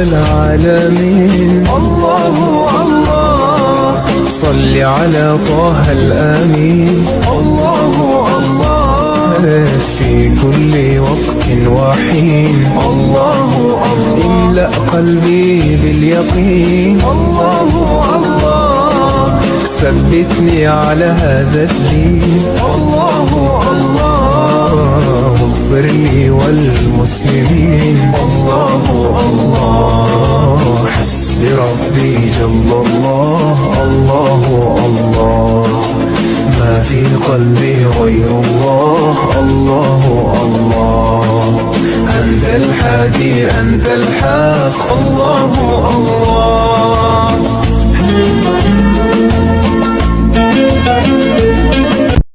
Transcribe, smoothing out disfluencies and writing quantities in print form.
العالمين. الله الله صل على طه الأمين. الله الله في كل وقت وحين. الله الله املأ قلبي باليقين. الله الله ثبتني على هذا الدين. الله الله اغفر لي والمسلمين. الله الله حسبي ربي جل الله. الله الله ما في قلبي غير الله. الله الله أنت الحادي أنت الحق. الله الله